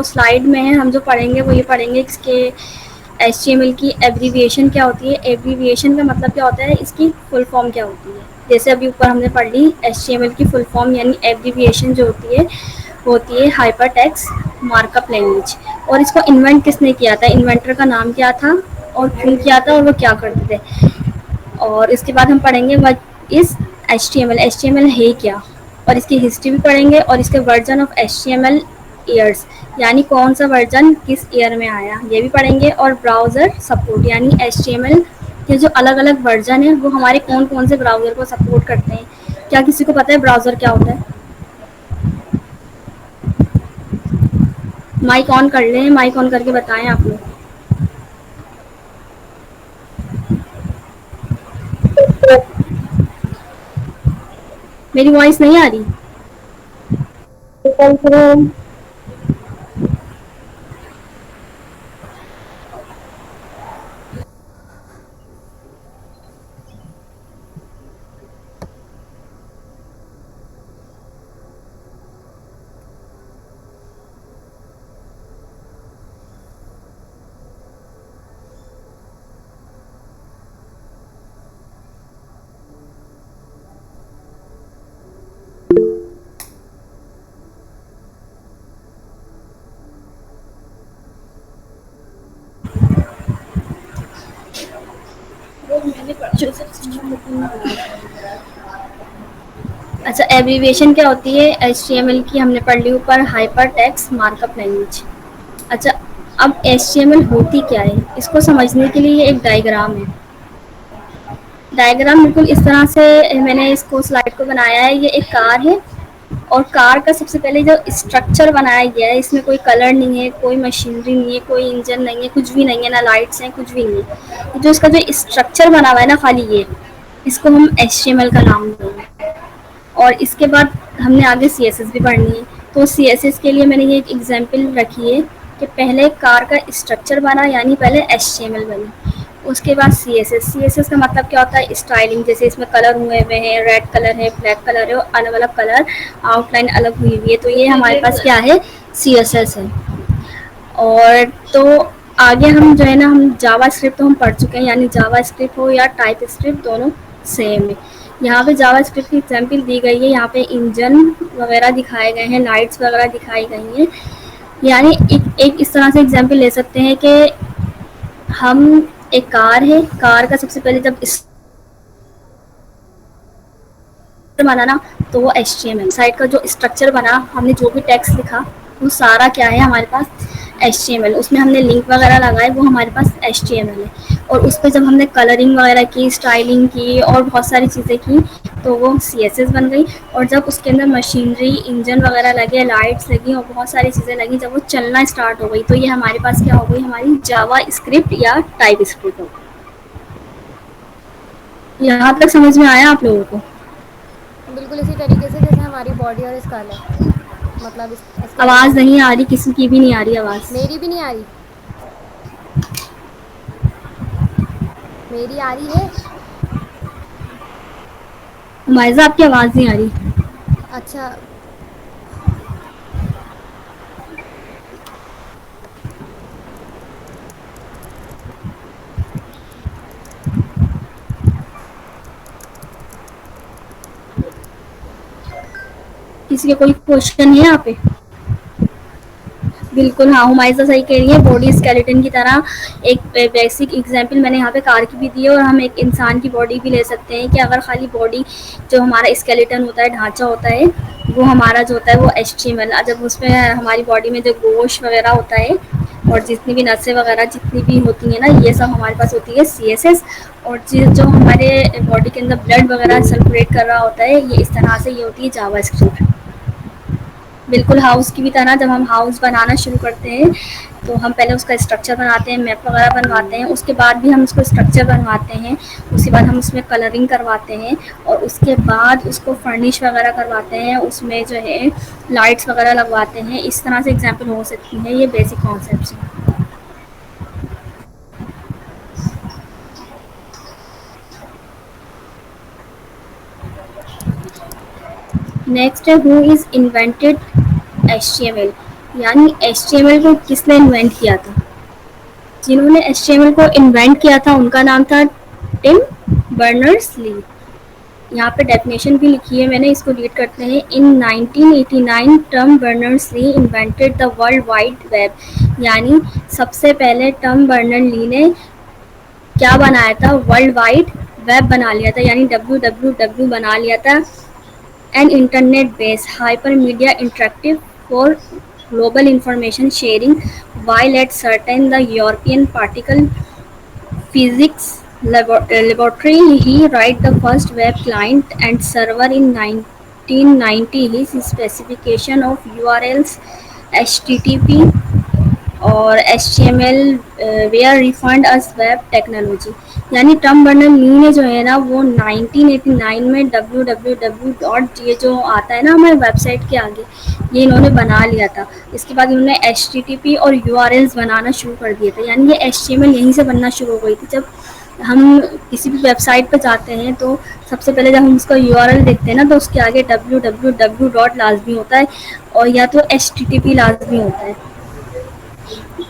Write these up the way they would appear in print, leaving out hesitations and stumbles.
Slide में है, हम जो पढ़ेंगे वो ये पढ़ेंगे इसके HTML की एब्रीविएशन क्या होती है, एब्रीविएशन का मतलब क्या होता है, इसकी फुल फॉर्म क्या होती है। जैसे अभी ऊपर हमने पढ़ ली HTML की फुल फॉर्म यानी एब्रीविएशन जो होती है हाइपर टेक्स्ट मार्कअप लैंग्वेज। और इसको इन्वेंट किसने किया था, इन्वेंटर का नाम क्या था और क्यों किया था और वो क्या करते थे। और इसके बाद हम पढ़ेंगे व्हाट इज HTML, HTML है क्या, और इसकी हिस्ट्री भी पढ़ेंगे और इसके वर्जन ऑफ HTML ईयर्स यानी कौन सा वर्जन किस ईयर में आया ये भी पढ़ेंगे। और ब्राउज़र सपोर्ट यानी HTML के जो अलग अलग वर्जन है वो हमारे कौन कौन से ब्राउज़र को सपोर्ट करते हैं। क्या किसी को पता है ब्राउज़र क्या होता है? माइक ऑन कर लें, माइक ऑन करके बताएं आप लोग। मेरी वॉइस नहीं आ रही? अच्छा, एब्रीविएशन क्या होती है HTML की हमने पढ़ ली ऊपर, हाइपर टेक्स्ट मार्कअप लैंग्वेज। अच्छा, अब HTML होती क्या है इसको समझने के लिए एक डायग्राम है। डायग्राम बिल्कुल इस तरह से मैंने इसको स्लाइड को बनाया है। ये एक कार है और कार का सबसे पहले जो स्ट्रक्चर बनाया गया है इसमें कोई कलर नहीं है, कोई मशीनरी नहीं है, कोई इंजन नहीं है, कुछ भी नहीं है, ना लाइट्स हैं, कुछ भी नहीं है। जो इसका जो स्ट्रक्चर बना हुआ है ना खाली ये, इसको हम HTML का नाम देंगे। और इसके बाद हमने आगे CSS भी पढ़नी है। तो CSS के लिए मैंने ये एक एग्जांपल रखी है कि पहले कार का स्ट्रक्चर बना यानी पहले HTML बनी, उसके बाद CSS का मतलब क्या होता है, स्टाइलिंग। जैसे इसमें कलर हुए हुए हैं, रेड कलर है, ब्लैक कलर है, और अलग अलग कलर आउटलाइन अलग हुई हुई है, तो ये हमारे पास क्या है, CSS है। और तो आगे हम जो है ना, हम जावा स्क्रिप्ट तो हम पढ़ चुके हैं, यानी जावा स्क्रिप्ट हो या टाइप स्क्रिप्ट दोनों सेम है। यहाँ पे जावा स्क्रिप्ट की एग्जाम्पल दी गई है, यहाँ पे इंजन वगैरह दिखाए गए हैं, लाइट्स वगैरह दिखाई गई हैं। यानी एक इस तरह से एग्जाम्पल ले सकते हैं कि हम एक कार है, कार का सबसे पहले जब बना ना तो वो HTML साइट का जो स्ट्रक्चर बना, हमने जो भी टेक्स्ट लिखा वो सारा क्या है हमारे पास, HTML। उसमें हमने लिंक वगैरह लगाए वो हमारे पास HTML है। और उस पर जब हमने कलरिंग वगैरह की, स्टाइलिंग की और बहुत सारी चीज़ें की तो वो CSS बन गई। और जब उसके अंदर मशीनरी, इंजन वगैरह लगे, लाइट्स लगी और बहुत सारी चीज़ें लगी, जब वो चलना स्टार्ट हो गई तो ये हमारे पास क्या हो गई, हमारी जावा स्क्रिप्ट या टाइप स्क्रिप्ट हो गई। यहाँ तक समझ में आया आप लोगों को? बिल्कुल इसी तरीके से जैसे हमारी बॉडी और स्कल है, मतलब आवाज़ स्केलेटन। नहीं आ रही, किसी की भी नहीं आ रही आवाज़। मेरी भी नहीं आ रही। मेरी आ रही है। हुमायजा आपकी आवाज़ नहीं आ रही। अच्छा। किसी का कोई क्वेश्चन है यहाँ पे? बिल्कुल हाँ, हुमायजा सही कह रही है। बॉडी स्केलेटन की तरह एक बेसिक एग्जांपल मैंने यहाँ पे कार की भी दी है, और हम एक इंसान की बॉडी भी ले सकते हैं कि अगर खाली बॉडी जो हमारा स्केलेटन होता है, ढांचा होता है, वो हमारा जो होता है वो HTML। जब उसमें हमारी बॉडी में जो गोश्त वगैरह होता है और जितनी भी नसें वगैरह जितनी भी होती हैं ना, ये सब हमारे पास होती है CSS। और जो हमारे बॉडी के अंदर ब्लड वगैरह सर्कुलेट कर रहा होता है, ये इस तरह से ये होती है जावा स्क्रिप्ट। बिल्कुल हाउस की भी तरह जब हम हाउस बनाना शुरू करते हैं तो हम पहले उसका स्ट्रक्चर बनाते हैं, मैप वगैरह बनवाते हैं, उसके बाद भी हम उसको स्ट्रक्चर बनवाते हैं, उसके बाद हम उसमें कलरिंग करवाते हैं, और उसके बाद उसको फर्निश वगैरह करवाते हैं, उसमें जो है लाइट्स वगैरह लगवाते हैं। इस तरह से एग्जाम्पल हो सकती हैं, ये बेसिक कॉन्सेप्ट हैं। नेक्स्ट है हु इज़ इन्वेंटेड HTML। यानी एचटीएमएल को किसने इन्वेंट किया था? जिन्होंने एचटीएमएल को इन्वेंट किया था उनका नाम था टिम बर्नर्स ली। यहाँ पे डेफिनेशन भी लिखी है मैंने, इसको रीड करते हैं। In 1989 Tim Berners Lee invented the World Wide Web. यानी सबसे पहले टर्म बर्नर ली ने क्या बनाया था? वर्ल्ड वाइड वेब बना लिया था, यानी डब्ल्यू डब्ल्यू डब्ल्यू बना लिया था। An internet based hyper media interactive for global information sharing, while at certain the European particle physics laboratory he write the first web client and server in 1990. His specification of URLs HTTP और HTML where refund us web technology. यानी Tim Berners Lee ने जो है ना वो 1989 में W W W dot ये जो आता है ना हमारे वेबसाइट के आगे, ये इन्होंने बना लिया था। इसके बाद इन्होंने एच टी टी पी और यू आर एल्स बनाना शुरू कर दिए थे। यानी ये एच टी एम एल यहीं से बनना शुरू हो गई थी। जब हम किसी भी वेबसाइट पर जाते हैं तो सबसे पहले जब हम उसका यू आर एल देखते हैं ना तो उसके आगे डब्ल्यू डब्ल्यू डब्ल्यू डॉट लाजमी होता है और या तो एच टी टी पी लाजमी होता है।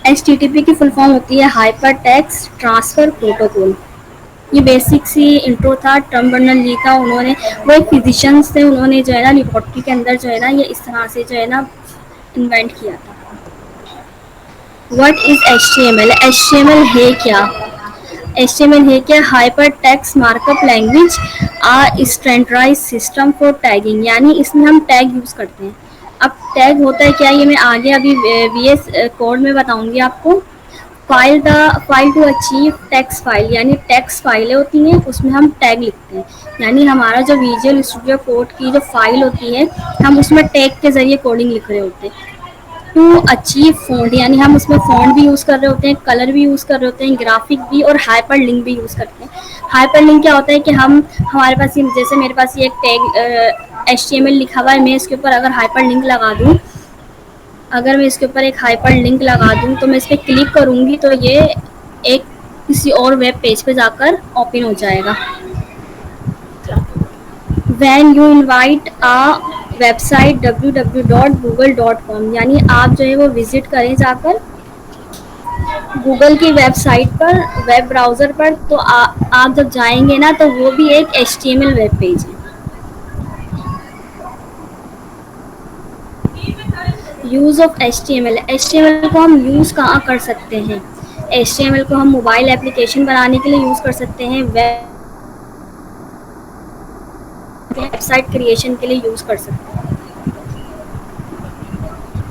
एच टी टी पी की फुल फॉर्म होती है हाइपर टेक्स्ट ट्रांसफर प्रोटोकॉल। ये बेसिक सी इंट्रो था टर्म बर्नर ली का। उन्होंने वो एक फिजिशियंस थे, उन्होंने जो है ना लेबोरेटरी के अंदर जो है ना ये इस तरह से जो है ना इन्वेंट किया था। What is H T M L? H T M L है क्या? एच टी एम एल है क्या? Hypertext markup language a standardize system for tagging. यानी इसमें हम टैग यूज करते हैं। अब टैग होता है क्या, ये मैं आगे अभी वी एस कोड में बताऊंगी आपको। File to achieve text file, यानी टेक्स्ट फाइलें होती हैं उसमें हम टैग लिखते हैं। यानी हमारा जो विजुअल स्टूडियो कोड की जो फाइल होती है हम उसमें टैग के जरिए कोडिंग लिख रहे होते हैं। टू अचीव फॉन्ट, यानी हम उसमें फॉन्ट भी यूज़ कर रहे होते हैं, कलर भी यूज़ कर रहे होते हैं, ग्राफिक भी और हाइपर लिंक भी यूज़ करते हैं। हाइपर लिंक क्या होता है कि हम हमारे पास जैसे मेरे पास ये एक tag H T M L लिखा हुआ है, मैं इसके ऊपर अगर हाइपर लिंक लगा दूँ, अगर मैं इसके ऊपर एक हाइपर लिंक लगा दूँ तो मैं इस पर क्लिक करूँगी तो ये एक किसी और वेब पेज पे जाकर ओपन हो जाएगा। When you invite a website www.google.com, यानी आप जो है वो विजिट करें जाकर गूगल की वेबसाइट पर, वेब ब्राउज़र पर, तो आप जब जाएंगे ना तो वो भी एक H T M L web page है। Use of H T M L. H T M L को हम यूज़ कहाँ कर सकते हैं? एच टी एम एल को हम मोबाइल एप्लीकेशन बनाने के लिए यूज़ कर सकते हैं, वेबसाइट क्रिएशन के लिए यूज़ कर सकते हैं।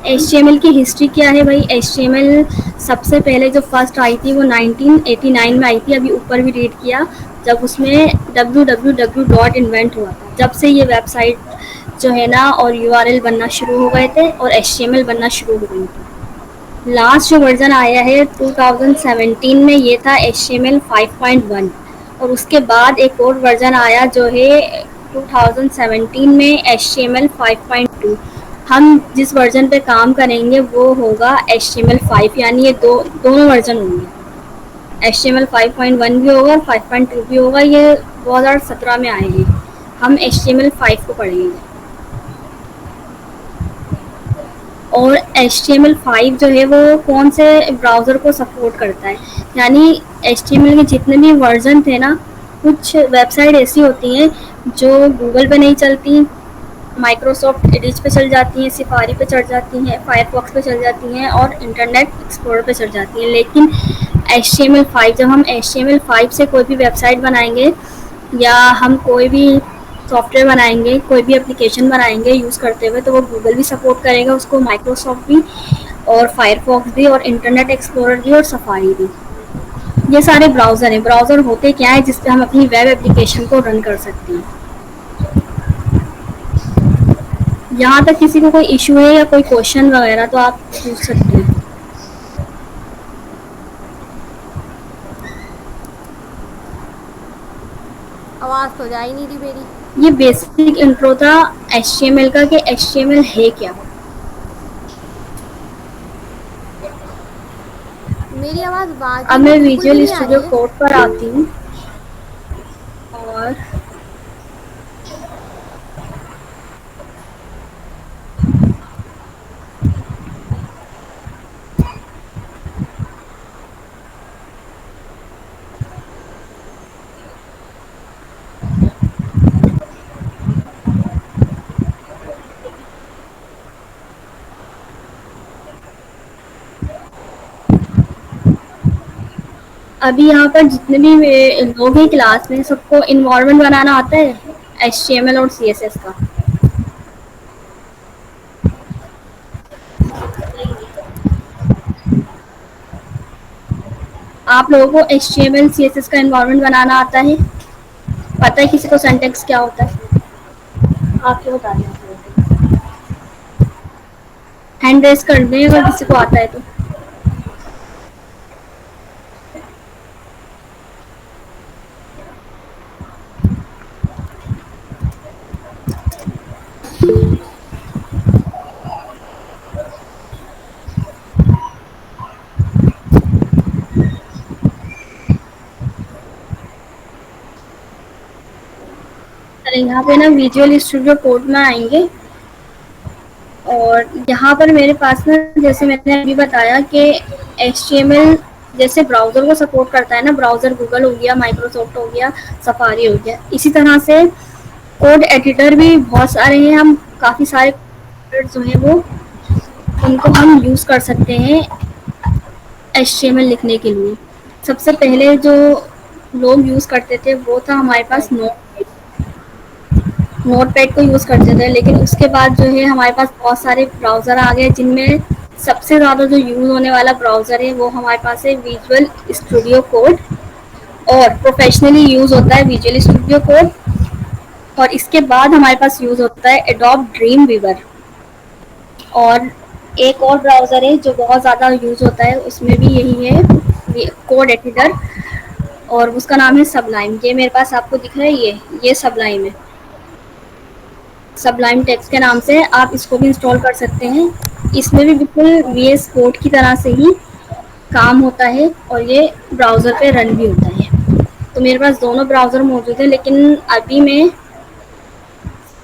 एच टी एम एल की हिस्ट्री क्या है भाई? एच टी एम एल सबसे पहले जो फर्स्ट आई थी वो 1989 में आई थी, अभी ऊपर भी रीड किया, जब उसमें W W W dot invent हुआ था। जब से ये वेबसाइट जो है ना और यू आर एल बनना शुरू हो गए थे और एच टी एम एल बनना शुरू हो गई थी। लास्ट जो वर्जन आया है 2017 में ये था HTML 5.1 और उसके बाद एक और वर्जन आया जो है 2017 में HTML 5.2। हम जिस वर्जन पे काम करेंगे वो होगा HTML 5, यानी ये दोनों वर्जन होंगे। HTML 5.1 भी होगा और 5.2 भी होगा, ये 2017 में आएंगे। हम HTML 5 को पढ़ेंगे। और HTML5 जो है वो कौन से ब्राउज़र को सपोर्ट करता है? यानी HTML के जितने भी वर्जन थे ना, कुछ वेबसाइट ऐसी होती हैं जो गूगल पे नहीं चलती, माइक्रोसॉफ्ट एडिज पे चल जाती हैं, सिफारी पे चढ़ जाती हैं, फायरफॉक्स पे चल जाती हैं और इंटरनेट एक्सप्लोरर पे चढ़ जाती हैं। लेकिन HTML5, जब हम HTML5 से कोई भी वेबसाइट बनाएंगे या हम कोई भी सॉफ्टवेयर बनाएंगे, कोई भी एप्लीकेशन बनाएंगे यूज़ करते हुए, तो वो गूगल भी सपोर्ट करेगा उसको, माइक्रोसॉफ्ट भी और फायरफॉक्स भी और इंटरनेट एक्सप्लोरर भी और सफारी भी। ये सारे ब्राउज़र हैं। ब्राउज़र होते क्या है जिसपे हम अपनी वेब एप्लीकेशन को रन कर सकते हैं। यहाँ तक किसी को कोई इशू है या कोई क्वेश्चन वगैरह तो आप पूछ सकते हैं। आवाज़ तो जा ही नहीं रही मेरी। ये बेसिक इंट्रो था HTML का कि HTML है क्या। मेरी आवाज़ अब बाकी में मैं बिल्कुल भी विजुअल नहीं आ रही स्टूडियो है। कोड पर आती हूँ और अभी यहाँ पर जितने भी लोग हैं क्लास में, सबको इन्वायरमेंट बनाना आता है HTML और CSS का। आप लोगों को HTML CSS का इन्वायरमेंट बनाना आता है? पता है किसी को सिंटैक्स क्या होता है? आप क्यों बता रहे हैं? हैंड रेस कर दें अगर किसी को आता है तो। अरे यहाँ पे ना विजुअल स्टूडियो कोड में आएंगे, और यहाँ पर मेरे पास ना, जैसे मैंने अभी बताया कि HTML जैसे ब्राउज़र को सपोर्ट करता है ना, ब्राउज़र गूगल हो गया, माइक्रोसॉफ्ट हो गया, सफारी हो गया, इसी तरह से कोड एडिटर भी बहुत सारे हैं। हम काफ़ी सारे जो हैं वो उनको हम यूज़ कर सकते हैं HTML लिखने के लिए। सबसे पहले जो लोग यूज़ करते थे वो था हमारे पास नोटपैड। नोटपैड को यूज़ करते थे, लेकिन उसके बाद जो है हमारे पास बहुत सारे ब्राउज़र आ गए, जिनमें सबसे ज़्यादा जो यूज़ होने वाला ब्राउज़र है वो हमारे पास है विजुअल स्टूडियो कोड, और प्रोफेशनली यूज़ होता है विजुअल स्टूडियो कोड। और इसके बाद हमारे पास यूज़ होता है एडोब ड्रीम वीवर। और एक और ब्राउज़र है जो बहुत ज़्यादा यूज़ होता है, उसमें भी यही है कोड एडिटर, और उसका नाम है सबलाइम। ये मेरे पास आपको दिख रहा है, ये सबलाइम है। सबलाइम टेक्स्ट के नाम से आप इसको भी इंस्टॉल कर सकते हैं। इसमें भी बिल्कुल VS कोड की तरह से ही काम होता है, और ये ब्राउज़र पे रन भी होता है। तो मेरे पास दोनों ब्राउज़र मौजूद है, लेकिन अभी मैं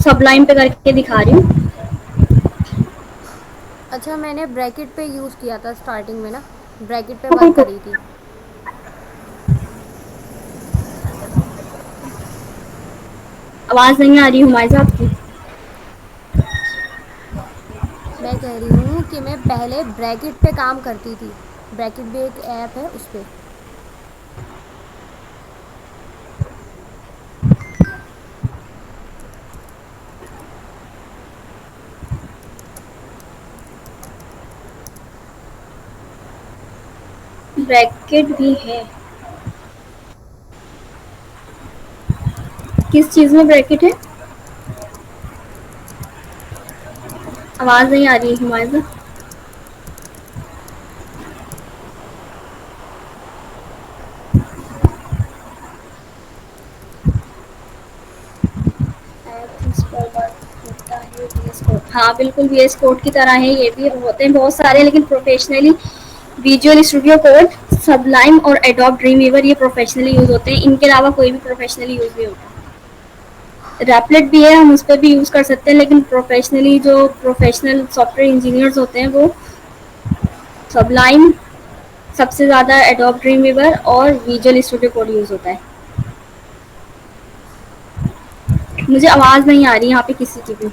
सबलाइम पे करके दिखा रही हूँ। अच्छा, मैंने ब्रैकेट पे यूज़ किया था स्टार्टिंग में ना, ब्रैकेट पे कोई वर्क करी थी। आवाज़ नहीं आ रही हुमायूं आपकी? मैं कह रही हूँ कि मैं पहले ब्रैकेट पे काम करती थी। ब्रैकेट भी एक ऐप है, उस पे। ब्रैकेट भी है? किस चीज़ में ब्रैकेट है? आवाज़ नहीं आ रही हुमायूं। हाँ बिल्कुल, VS कोड की तरह है, ये भी होते हैं बहुत सारे, लेकिन professionally visual studio code, Sublime और एडोब ड्रीम वीवर ये प्रोफेशनली यूज़ होते हैं। इनके अलावा कोई भी प्रोफेशनली यूज़ नहीं होता। रैपलेट भी है, हम उस पर भी यूज़ कर सकते हैं, लेकिन प्रोफेशनली जो प्रोफेशनल सॉफ्टवेयर इंजीनियर्स होते हैं वो सबलाइम, सबसे ज़्यादा एडोब ड्रीम वीवर और विजुअल स्टूडियो कोड यूज़ होता है। मुझे आवाज़ नहीं आ रही यहाँ पे किसी की भी।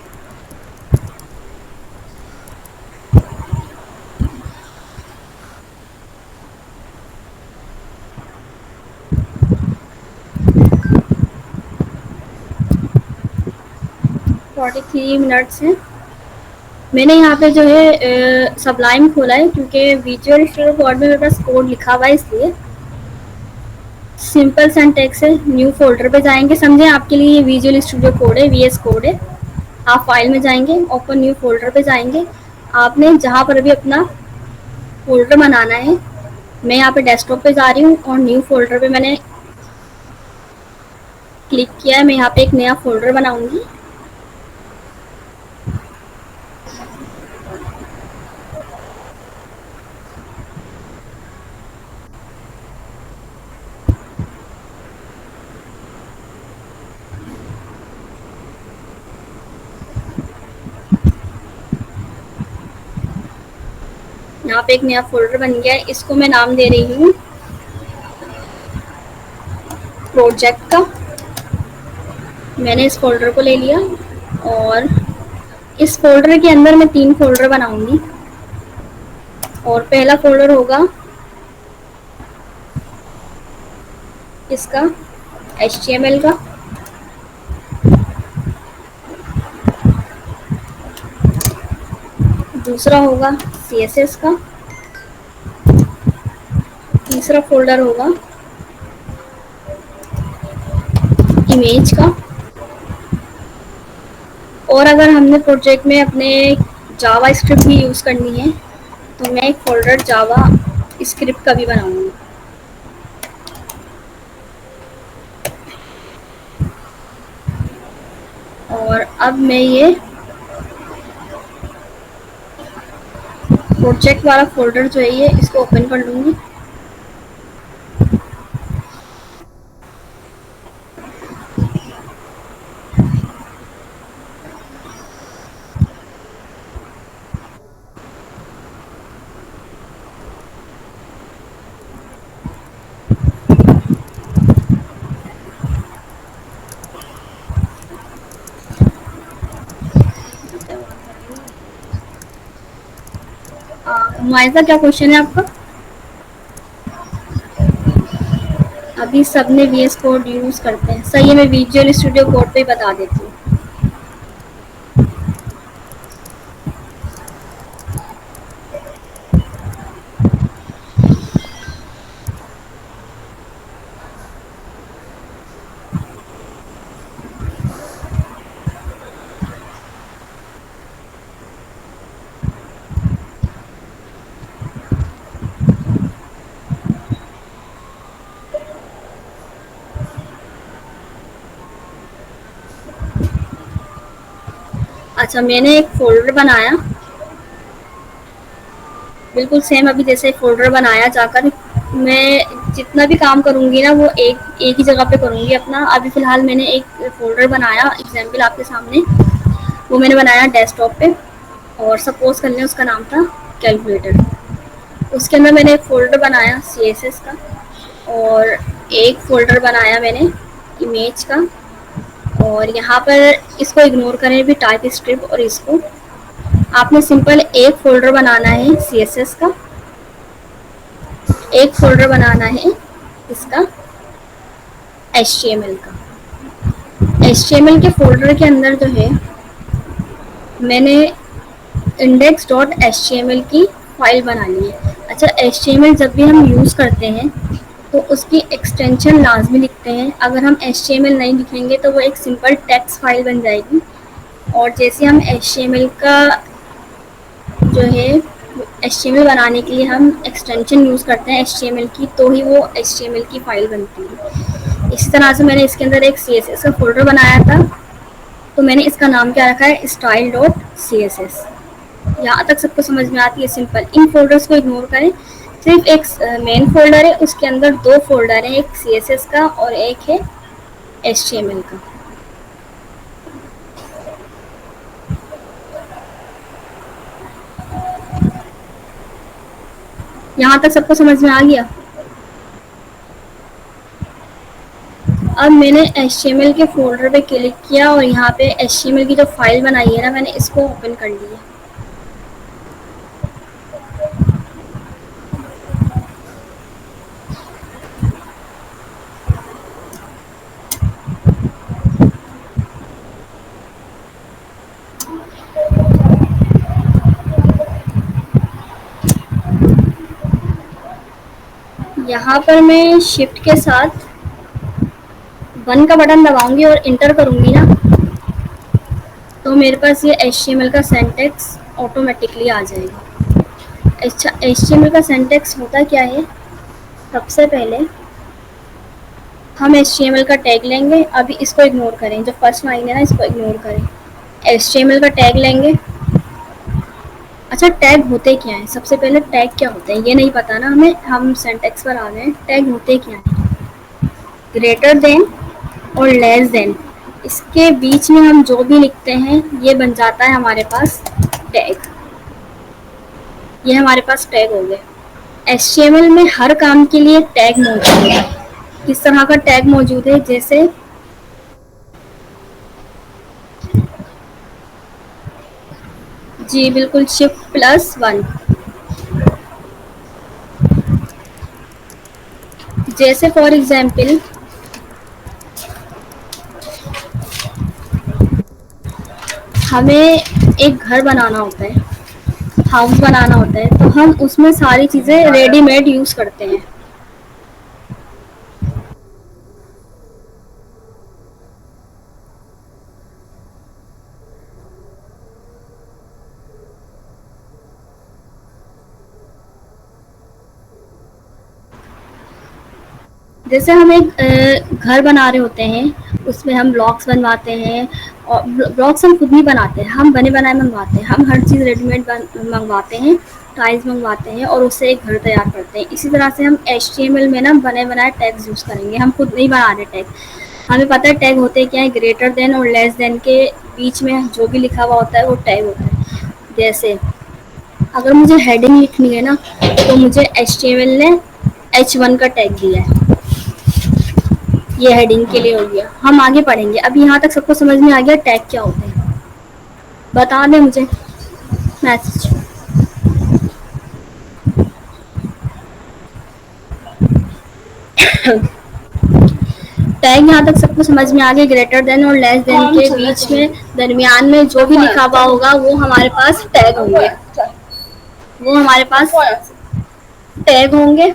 फोर्टी थ्री मिनट्स हैं। मैंने यहाँ पे जो है सबलाइम खोला है, क्योंकि विजुअल स्टूडियो कोड में मेरे पास कोड लिखा हुआ है, इसलिए सिंपल सिंटैक्स है। न्यू फोल्डर पे जाएंगे, समझे आपके लिए ये विजुअल स्टूडियो कोड है, VS कोड है। आप फाइल में जाएंगे, ओपन न्यू फोल्डर पे जाएंगे, आपने जहाँ पर भी अपना फोल्डर बनाना है। मैं यहाँ पे डेस्कटॉप पे जा रही हूँ और न्यू फोल्डर पे मैंने क्लिक किया है। मैं यहाँ पे एक नया फोल्डर बनाऊंगी। यहाँ पे एक नया फोल्डर बन गया है, इसको मैं नाम दे रही हूँ प्रोजेक्ट का। मैंने इस फोल्डर को ले लिया, और इस फोल्डर के अंदर मैं 3 फोल्डर बनाऊंगी। और पहला फोल्डर होगा इसका HTML का। दूसरा होगा CSS का। तीसरा फ़ोल्डर होगा इमेज का। और अगर हमने प्रोजेक्ट में अपने जावा स्क्रिप्ट भी यूज़ करनी है तो मैं एक फ़ोल्डर जावा स्क्रिप्ट का भी बनाऊँगी। और अब मैं ये प्रोजेक्ट वाला फ़ोल्डर जो है ये इसको ओपन कर लूँगी। मुआयजा क्या क्वेश्चन है आपका? अभी सबने VS कोड यूज़ करते हैं। सही है, मैं विजुअल स्टूडियो कोड पे ही बता देती हूँ। अच्छा, मैंने एक फ़ोल्डर बनाया, बिल्कुल सेम अभी जैसे फ़ोल्डर बनाया जाकर। मैं जितना भी काम करूँगी ना वो एक ही जगह पे करूँगी अपना। अभी फ़िलहाल मैंने एक फ़ोल्डर बनाया, एग्ज़ाम्पल आपके सामने, वो मैंने बनाया डेस्कटॉप पे। और सपोज़ कर लें उसका नाम था कैलकुलेटर। उसके अंदर मैंने एक फ़ोल्डर बनाया CSS का, और एक फ़ोल्डर बनाया मैंने इमेज का। और यहाँ पर इसको इग्नोर करें भी, टाइप स्क्रिप्ट, और इसको आपने सिंपल एक फ़ोल्डर बनाना है CSS का, एक फ़ोल्डर बनाना है इसका HTML का। HTML के फ़ोल्डर के अंदर जो है मैंने index.html की फ़ाइल बना ली है। अच्छा, HTML जब भी हम यूज़ करते हैं तो उसकी एक्सटेंशन लाजमी लिखते हैं। अगर हम HTML नहीं लिखेंगे तो वो एक सिंपल टेक्स्ट फाइल बन जाएगी। और जैसे हम HTML का जो है HTML बनाने के लिए हम एक्सटेंशन यूज़ करते हैं HTML की, तो ही वो HTML की फ़ाइल बनती है। इसी तरह से मैंने इसके अंदर एक CSS का फ़ोल्डर बनाया था, तो मैंने इसका नाम क्या रखा है, style.css। यहाँ तक सबको समझ में आती है? सिंपल। इन फोल्डर्स को इग्नोर करें। सिर्फ एक मेन फोल्डर है, उसके अंदर दो फोल्डर हैं, एक CSS का और एक है HTML का। यहाँ तक सबको समझ में आ गया? अब मैंने HTML के फोल्डर पे क्लिक किया और यहाँ पे HTML की जो फाइल बनाई है ना, मैंने इसको ओपन कर लिया। यहाँ पर मैं शिफ्ट के साथ 1 का बटन दबाऊंगी और इंटर करूंगी ना, तो मेरे पास ये HTML का सिंटैक्स ऑटोमेटिकली आ जाएगा। अच्छा, HTML का सिंटैक्स होता क्या है? सबसे पहले हम HTML का टैग लेंगे। अभी इसको इग्नोर करें, जो फर्स्ट लाइन है ना इसको इग्नोर करें। HTML का टैग लेंगे। अच्छा, टैग होते क्या हैं? सबसे पहले टैग क्या होते हैं ये नहीं पता ना हमें, हम सिंटैक्स पर आ गए हैं। टैग होते क्या हैं? ग्रेटर देन और लेस देन, इसके बीच में हम जो भी लिखते हैं ये बन जाता है हमारे पास टैग। ये हमारे पास टैग हो गए। HTML में हर काम के लिए टैग मौजूद है। किस तरह का टैग मौजूद है? जैसे जी बिल्कुल, Shift+1। जैसे फॉर एग्जाम्पल हमें एक घर बनाना होता है, हाउस बनाना होता है, तो हम उसमें सारी चीज़ें रेडीमेड यूज़ करते हैं। जैसे हम एक घर बना रहे होते हैं, उसमें हम ब्लॉक्स बनवाते हैं, और ब्लॉक्स हम खुद नहीं बनाते हैं, हम बने बनाए मंगवाते हैं, हम हर चीज़ रेडीमेड मंगवाते हैं, टाइल्स मंगवाते हैं और उससे एक घर तैयार करते हैं। इसी तरह से हम HTML में ना बने बनाए टैग्स यूज़ करेंगे, हम खुद नहीं बना रहे टैग। हमें पता है टैग होते क्या है, ग्रेटर देन और लेस देन के बीच में जो भी लिखा हुआ होता है वो टैग होता है। जैसे अगर मुझे हेडिंग लिखनी है ना, तो मुझे HTML ने H1 का टैग दिया है, ये हेडिंग के लिए हो गया। हम आगे पढ़ेंगे, अब यहाँ तक सबको समझ में आ गया टैग क्या होते हैं? बता दें मुझे मैसेज। टैग यहाँ तक सबको समझ में आ गया, ग्रेटर देन और लेस देन के बीच में दरमियान में जो भी लिखा हुआ होगा वो हमारे पास टैग होंगे, वो हमारे पास टैग होंगे।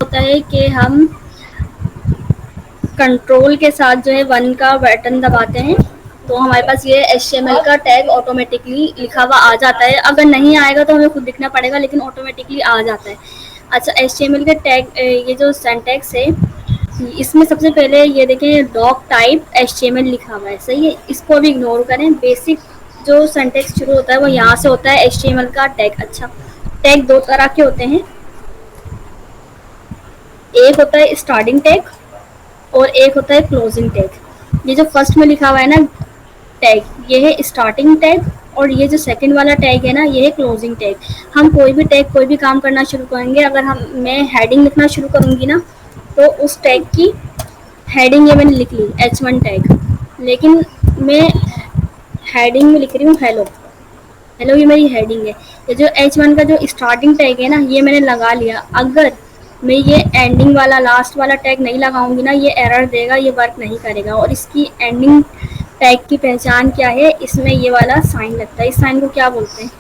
होता है कि हम कंट्रोल के साथ जो है 1 का बटन दबाते हैं, तो हमारे पास ये HTML का टैग ऑटोमेटिकली लिखा हुआ आ जाता है। अगर नहीं आएगा तो हमें खुद लिखना पड़ेगा, लेकिन ऑटोमेटिकली आ जाता है। अच्छा, HTML के टैग, ये जो सिंटैक्स है, इसमें सबसे पहले ये देखें, डॉक टाइप HTML लिखा हुआ है, सही है, इसको भी इग्नोर करें। बेसिक जो सिंटैक्स शुरू होता है वो यहाँ से होता है, HTML का टैग। अच्छा, टैग दो तरह के होते हैं, एक होता है स्टार्टिंग टैग और एक होता है क्लोजिंग टैग। ये जो फर्स्ट में लिखा हुआ है ना टैग, ये है स्टार्टिंग टैग, और ये जो सेकंड वाला टैग है ना, ये है क्लोजिंग टैग। हम कोई भी टैग, कोई भी काम करना शुरू करेंगे, अगर मैं हेडिंग लिखना शुरू करूँगी ना, तो उस टैग की हेडिंग ये मैंने लिख ली H1 टैग, लेकिन मैं हेडिंग में लिख रही हूँ हेलो। हेलो ये मेरी हेडिंग है। ये जो H1 का जो स्टार्टिंग टैग है ना, ये मैंने लगा लिया। अगर मैं ये एंडिंग वाला, लास्ट वाला टैग नहीं लगाऊंगी ना, ये एरर देगा, ये वर्क नहीं करेगा। और इसकी एंडिंग टैग की पहचान क्या है, इसमें ये वाला साइन लगता है। इस साइन को क्या बोलते हैं?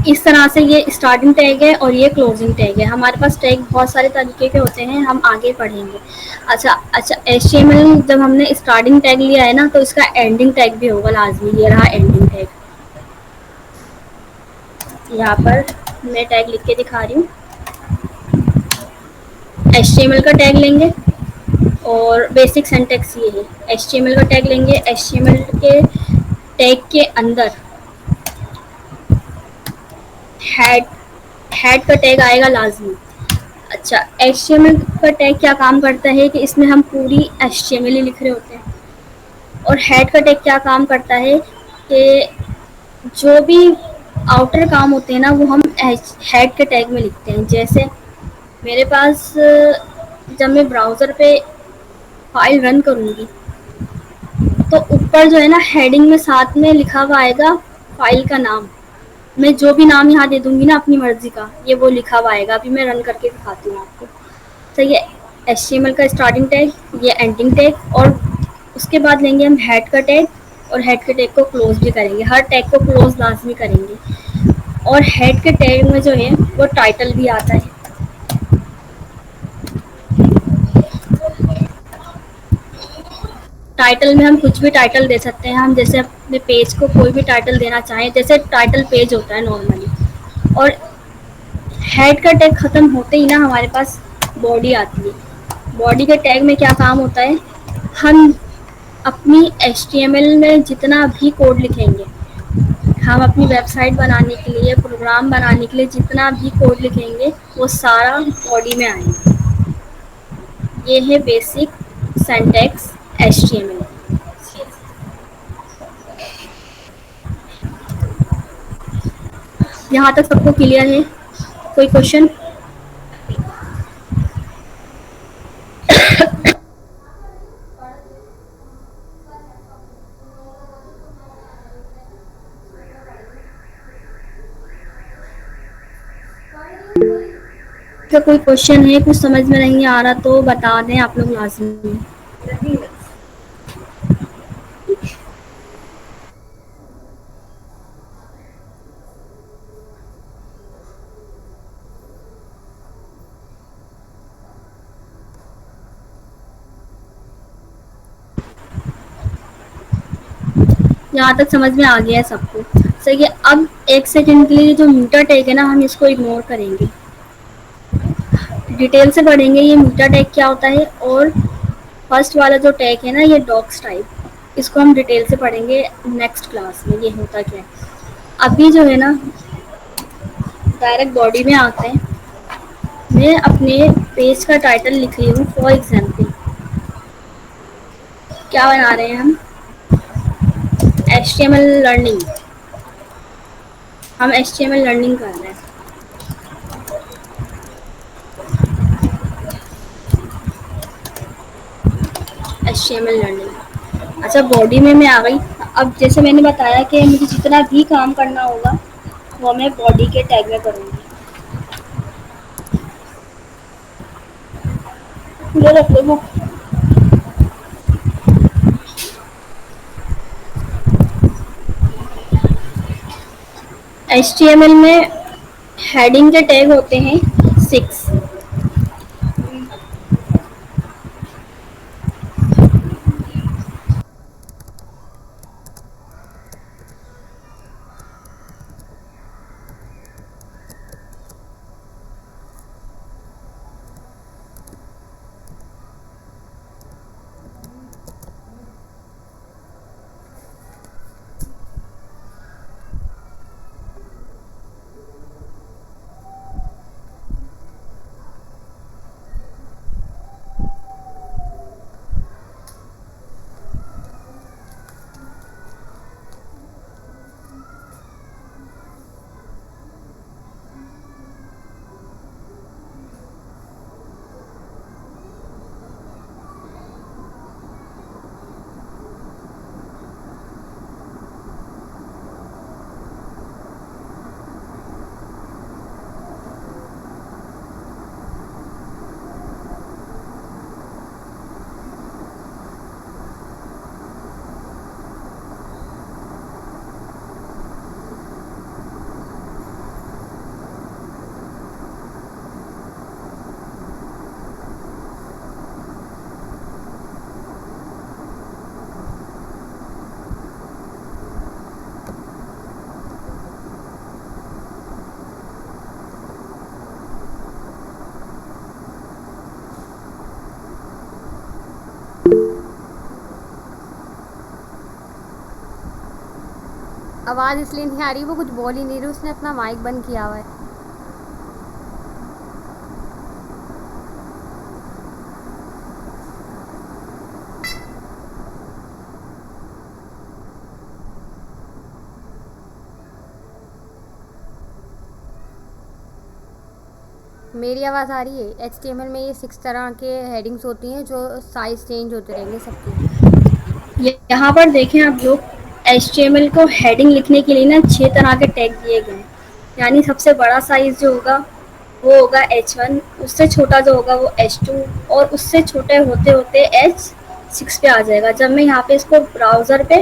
इस तरह से ये स्टार्टिंग टैग है और ये क्लोजिंग टैग है। हमारे पास टैग बहुत सारे तरीके के होते हैं, हम आगे पढ़ेंगे। अच्छा, HTML जब हमने स्टार्टिंग टैग लिया है ना, तो इसका एंडिंग टैग भी होगा लाजमी। ये रहा एंडिंग टैग, यहाँ पर मैं टैग लिख के दिखा रही हूँ। HTML का टैग लेंगे और बेसिक सिंटैक्स ये है। HTML का टैग लेंगे, HTML के टैग के अंदर हेड हेड का टैग आएगा लाजमी। अच्छा, HTML का टैग क्या काम करता है कि इसमें हम पूरी HTML ही लिख रहे होते हैं। और हेड का टैग क्या काम करता है कि जो भी आउटर काम होते हैं ना, वो हम हेड के टैग में लिखते हैं। जैसे मेरे पास जब मैं ब्राउज़र पे फाइल रन करूँगी, तो ऊपर जो है ना हेडिंग में साथ में लिखा हुआ आएगा फाइल का नाम। मैं जो भी नाम यहाँ दे दूंगी ना अपनी मर्जी का, ये वो लिखा हुआ आएगा। अभी मैं रन करके दिखाती हूँ आपको। तो ये HTML का स्टार्टिंग टैग, ये एंडिंग टैग, और उसके बाद लेंगे हम हेड का टैग, और हेड के टैग को क्लोज भी करेंगे। हर टैग को क्लोज लाजमी करेंगे। और हेड के टैग में जो है वो टाइटल भी आता है। टाइटल में हम कुछ भी टाइटल दे सकते हैं, हम जैसे अपने पेज को कोई भी टाइटल देना चाहें, जैसे टाइटल पेज होता है नॉर्मली। और हेड का टैग खत्म होते ही ना हमारे पास बॉडी आती है। बॉडी के टैग में क्या काम होता है, हम अपनी HTML में जितना भी कोड लिखेंगे, हम अपनी वेबसाइट बनाने के लिए, प्रोग्राम बनाने के लिए जितना भी कोड लिखेंगे वो सारा बॉडी में आएगा। ये है बेसिक सिंटैक्स HTML। यहाँ तक सबको क्लियर है? कोई क्वेश्चन? अगर कोई क्वेश्चन है, कुछ समझ में नहीं आ रहा तो बता दें आप लोग लाजमी। यहाँ तक समझ में आ गया है सबको? सही है। अब एक सेकंड के लिए जो मीटर टैग है ना, हम इसको इग्नोर करेंगे, डिटेल से पढ़ेंगे ये मीटर टैग क्या होता है। और फर्स्ट वाला जो टैग है ना, ये डॉक्स टाइप, इसको हम डिटेल से पढ़ेंगे नेक्स्ट क्लास में ये होता क्या है। अभी जो है ना, डायरेक्ट बॉडी में आते हैं। मैं अपने पेज का टाइटल लिख रही हूँ, फॉर एग्जाम्पल क्या बना रहे हैं हम, HTML लर्निंग। हम HTML लर्निंग कर रहे हैं। HTML learning. अच्छा, बॉडी में मैं आ गई। अब जैसे मैंने बताया कि मुझे जितना भी काम करना होगा वो मैं बॉडी के टैग में करूँगी। खुले रख लो वो। HTML में हेडिंग के टैग होते हैं 6। आवाज़ इसलिए नहीं आ रही, वो कुछ बोल ही नहीं रही, उसने अपना माइक बंद किया हुआ है। मेरी आवाज़ आ रही है? HTML में ये 6 तरह के हेडिंग्स होती हैं जो साइज़ चेंज होते रहेंगे सबके। यहाँ पर देखें आप लोग, HTML को हेडिंग लिखने के लिए ना 6 तरह के टैग दिए गए हैं। यानी सबसे बड़ा साइज जो होगा वो होगा H1, उससे छोटा जो होगा वो H2, और उससे छोटे होते होते H6 पे आ जाएगा। जब मैं यहाँ पे इसको ब्राउज़र पे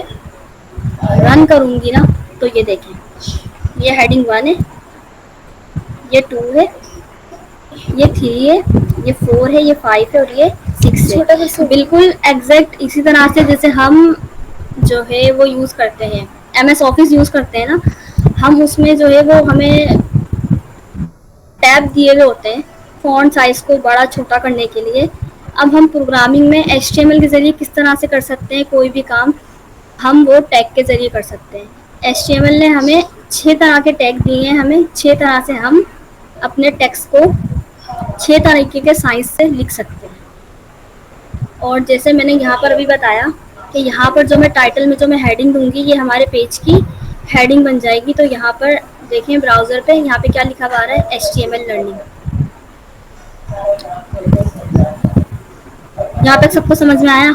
रन करूँगी ना, तो ये देखें, ये हेडिंग 1 है, ये 2 है, ये 3 है, ये 4 है, ये 5 है और ये सिक्स से बिल्कुल एग्जैक्ट इसी तरह से जैसे हम जो है वो यूज़ करते हैं, एम एस ऑफिस यूज़ करते हैं ना, हम उसमें जो है वो हमें टैब दिए हुए होते हैं फ़ॉन्ट साइज़ को बड़ा छोटा करने के लिए। अब हम प्रोग्रामिंग में एचटीएमएल के ज़रिए किस तरह से कर सकते हैं कोई भी काम, हम वो टैग के ज़रिए कर सकते हैं। एचटीएमएल ने हमें 6 तरह के टैग दिए हैं, हमें 6 तरह से हम अपने टेक्स्ट को 6 तरीके के साइज़ से लिख सकते हैं। और जैसे मैंने यहाँ पर अभी बताया कि यहाँ पर जो मैं टाइटल में जो मैं हेडिंग दूँगी ये हमारे पेज की हेडिंग बन जाएगी। तो यहाँ पर देखें ब्राउज़र पे यहाँ पे क्या लिखा हुआ आ रहा है, एचटीएमएल लर्निंग। यहाँ तक सबको समझ में आया?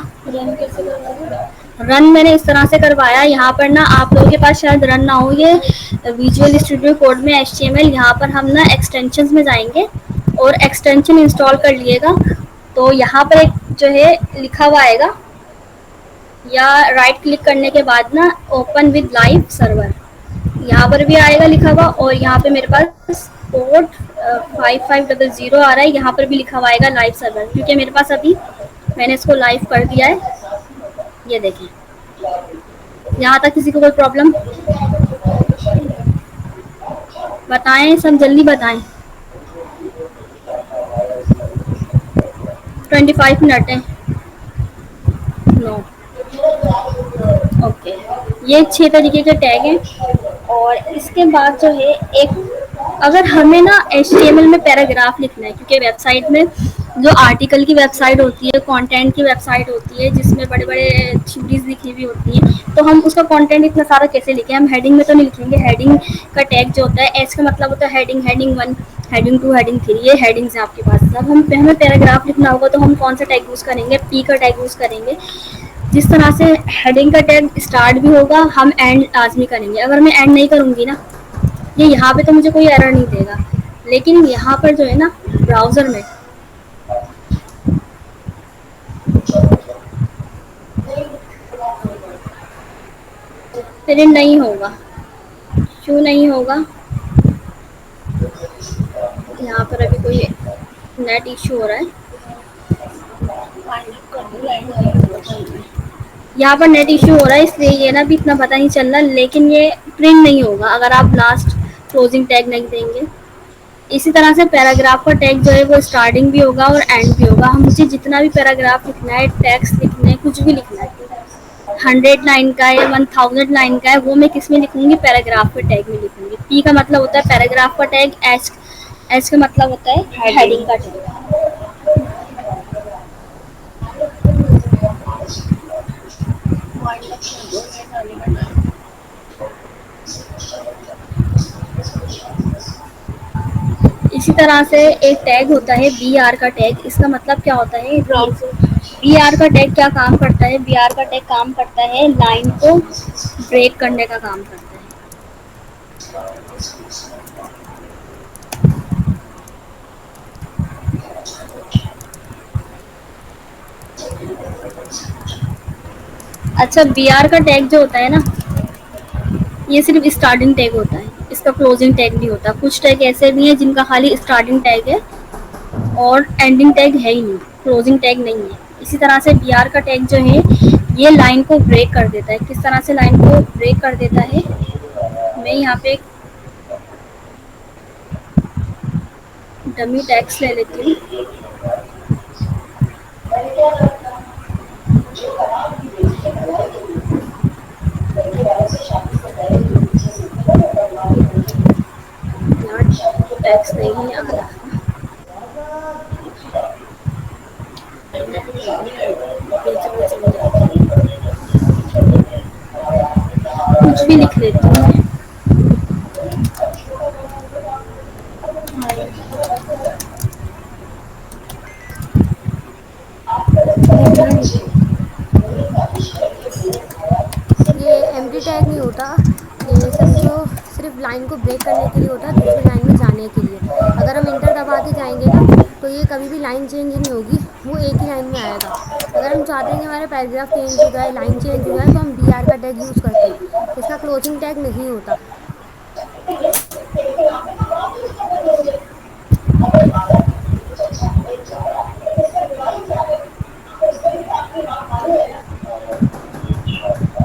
रन मैंने इस तरह से करवाया, यहाँ पर ना आप लोगों के पास शायद रन ना हो, ये विजुअल स्टूडियो कोड में एचटीएमएल, यहाँ पर हम ना एक्सटेंशंस में जाएंगे और एक्सटेंशन इंस्टॉल कर लिएगा। तो यहाँ पर एक जो है लिखा हुआ आएगा, या राइट क्लिक करने के बाद ना ओपन विद लाइव सर्वर, यहाँ पर भी आएगा लिखा हुआ। और यहाँ पे मेरे पास पोर्ट 5500 आ रहा है, यहाँ पर भी लिखा हुआ आएगा लाइव सर्वर, क्योंकि मेरे पास अभी मैंने इसको लाइव कर दिया है। ये देखें, यहाँ तक किसी को कोई प्रॉब्लम बताएं, सब जल्दी बताएं। 25 मिनट है। No, okay. ये 6 तरीके के टैग हैं। और इसके बाद जो है एक, अगर हमें ना एचटीएमएल में पैराग्राफ लिखना है, क्योंकि वेबसाइट में जो आर्टिकल की वेबसाइट होती है, कंटेंट की वेबसाइट होती है जिसमें बड़े बड़े थ्योरीज लिखी हुई होती हैं, तो हम उसका कंटेंट इतना सारा कैसे लिखें? हम हेडिंग में तो नहीं लिखेंगे। हेडिंग का टैग जो होता है, एच का मतलब होता है हेडिंग, हेडिंग 1, हेडिंग 2, हेडिंग 3, ये हेडिंग्स है आपके पास। जब हम हमें पैराग्राफ लिखना होगा तो हम कौन सा टैग यूज़ करेंगे? पी का टैग यूज़ करेंगे। जिस तरह से हेडिंग का टैग स्टार्ट भी होगा, हम एंड लाजमी करेंगे। अगर मैं एंड नहीं करूँगी ना, ये यहाँ पे तो मुझे कोई एरर नहीं देगा, लेकिन यहाँ पर जो है ना ब्राउज़र में प्रिंट नहीं होगा। क्यों नहीं होगा? यहाँ पर अभी कोई नेट इशू हो रहा है। यहाँ पर नेट इशू हो रहा है, इसलिए ये ना भी इतना पता नहीं चल रहा, लेकिन ये प्रिंट नहीं होगा अगर आप लास्ट क्लोजिंग टैग नहीं देंगे। इसी तरह से पैराग्राफ का टैग जो है वो स्टार्टिंग भी होगा और एंड भी होगा। हम मुझे जितना भी पैराग्राफ लिखना है, टेक्स्ट लिखना है, कुछ भी लिखना है, 100 लाइन का है, 1000 लाइन का है, वो मैं किस में लिखूंगी? पैराग्राफ के टैग में लिखूंगी। पी का मतलब होता है पैराग्राफ का टैग, एच एच का मतलब होता है हेडिंग का टैग। इसी तरह से एक टैग होता है बी आर का टैग। इसका मतलब क्या होता है? बी आर का टैग क्या काम करता है? बी आर का टैग काम करता है लाइन को ब्रेक करने का काम करता है। अच्छा, बी आर का टैग जो होता है ना, ये सिर्फ स्टार्टिंग टैग होता है, इसका क्लोजिंग टैग नहीं होता। कुछ टैग ऐसे भी हैं जिनका खाली स्टार्टिंग टैग है और एंडिंग टैग है ही नहीं, क्लोजिंग टैग नहीं है। इसी तरह से बी आर का टैग जो है ये लाइन को ब्रेक कर देता है। किस तरह से लाइन को ब्रेक कर देता है? मैं यहाँ पे डमी टैग्स ले लेती हूँ। यहाँ टैग्स नहीं आ रहा, कुछ भी लिख लेती हूँ। ये एम्प्टी टैग नहीं होता, ये सिर्फ लाइन को ब्रेक करने के लिए होता है, दूसरी लाइन में जाने के लिए। अगर हम इंटर दबा के जाएंगे ना, तो ये कभी भी लाइन चेंज नहीं होगी, वो एक ही लाइन में आएगा। अगर हम चाहते हैं कि हमारा पैराग्राफ चेंज हो जाए, लाइन चेंज हो जाए, तो हम बी आर का टैग यूज़ करते हैं। इसका क्लोजिंग टैग नहीं होता।